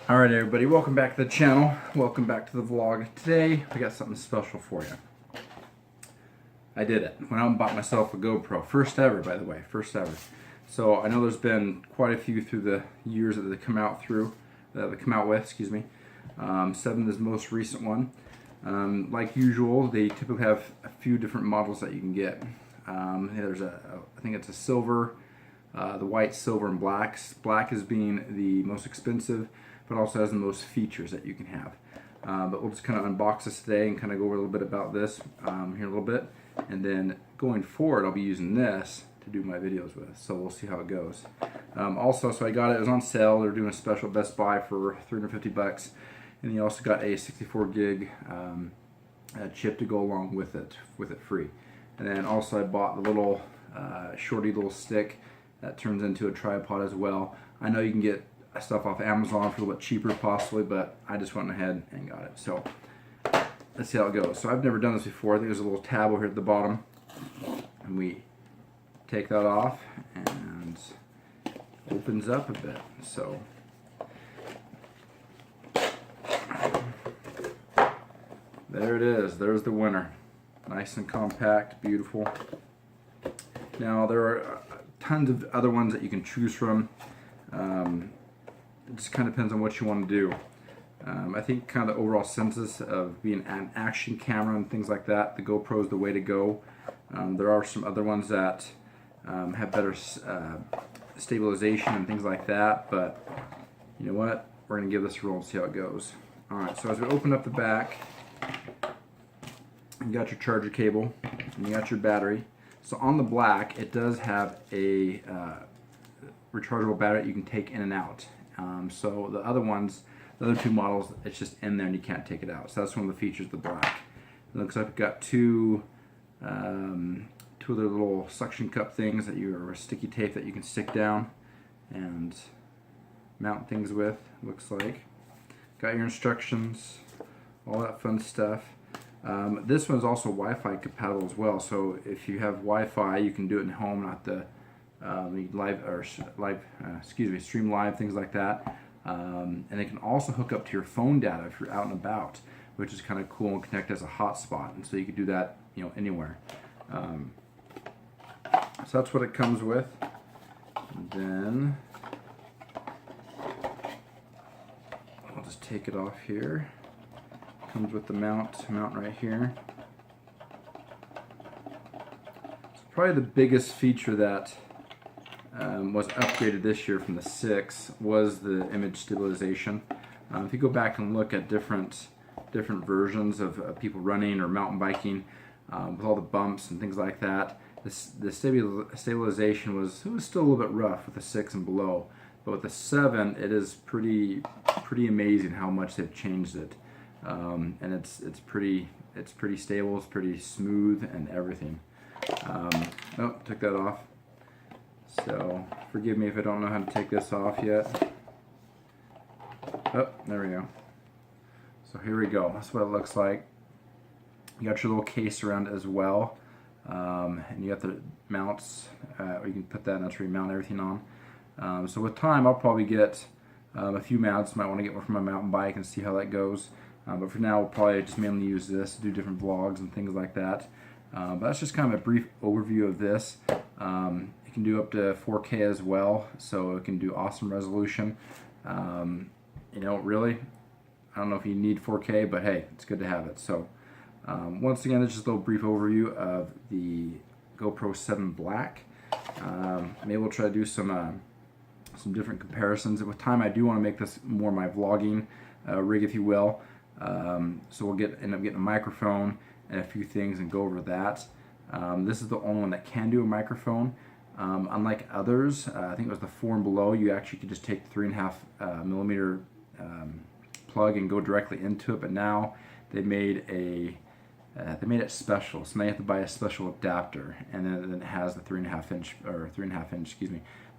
Alright everybody, welcome back to the channel. Welcome back to the vlog. Today, we got something special for you. I did it. Went out and bought myself a GoPro. First ever, by the way. First ever. So, I know there's been quite a few through the years that they come out with, excuse me. 7 is the most recent one. Like usual, they typically have a few different models that you can get. There's I think it's a silver, the white, silver, and black. Black is being the most expensive, but also has the most features that you can have. But we'll just kind of unbox this today and kind of go over a little bit about this here a little bit. And then going forward, I'll be using this to do my videos with. So we'll see how it goes. Also, so I got it was on sale. They're doing a special Best Buy for 350 bucks. And you also got a 64 gig chip to go along with it free. And then also I bought the little shorty little stick that turns into a tripod as well. I know you can get stuff off Amazon for a little bit cheaper possibly, but I just went ahead and got it. So let's see how it goes. So I've never done this before. I think there's a little tab over here at the bottom, and we take that off and opens up a bit. So there it is. There's the winner. Nice and compact, beautiful. Now there are tons of other ones that you can choose from. It just kind of depends on what you want to do. I think kind of the overall census of being an action camera and things like that, the GoPro is the way to go. There are some other ones that have better stabilization and things like that, but you know what? We're going to give this a roll and see how it goes. Alright, so as we open up the back, you got your charger cable and you got your battery. So on the black, it does have a rechargeable battery that you can take in and out. So the other ones, the other two models, it's just in there and you can't take it out. So that's one of the features of the black. It looks like we've got two other little suction cup things that or sticky tape that you can stick down and mount things with, looks like. Got your instructions, all that fun stuff. This one's also Wi-Fi compatible as well, so if you have Wi-Fi, you can do it in home, not the stream live, things like that. And it can also hook up to your phone data if you're out and about, which is kind of cool, and connect as a hotspot, and so you can do that, you know, anywhere. So that's what it comes with. And then I'll just take it off here. Comes with the mount right here. It's probably the biggest feature that was upgraded this year from the 6 was the image stabilization. If you go back and look at different versions of people running or mountain biking with all the bumps and things like that, the stabilization was still a little bit rough with the 6 and below, but with the 7 it is pretty amazing how much they've changed it. And it's pretty stable, it's pretty smooth and everything. Oh, took that off. So forgive me if I don't know how to take this off yet. Oh, there we go. So here we go. That's what it looks like. You got your little case around it as well, and you got the mounts, or you can put that and that's where you mount everything on. So with time, I'll probably get a few mounts. Might want to get one for my mountain bike and see how that goes. But for now, we'll probably just mainly use this to do different vlogs and things like that. But that's just kind of a brief overview of this. It can do up to 4K as well, so it can do awesome resolution. You know, really, I don't know if you need 4K, but hey, it's good to have it. So once again, it's just a little brief overview of the GoPro 7 Black. Maybe we'll try to do some different comparisons. With time, I do want to make this more my vlogging rig, if you will. So we'll end up getting a microphone and a few things and go over that. This is the only one that can do a microphone. Unlike others, I think it was the 4 and below, you actually could just take the 3.5 millimeter plug and go directly into it. But now they made it special, so now you have to buy a special adapter, and then it has the 3.5 inch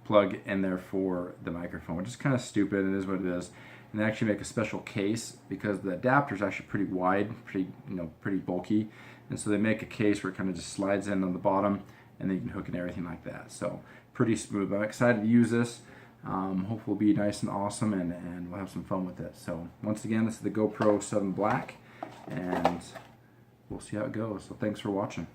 plug in there for the microphone, which is kind of stupid. It is what it is. And they actually make a special case because the adapter is actually pretty wide, pretty bulky, and so they make a case where it kind of just slides in on the bottom, and then you can hook and everything like that. So pretty smooth. I'm excited to use this. Hopefully it'll be nice and awesome, and we'll have some fun with it. So once again, this is the GoPro 7 Black, and we'll see how it goes. So thanks for watching.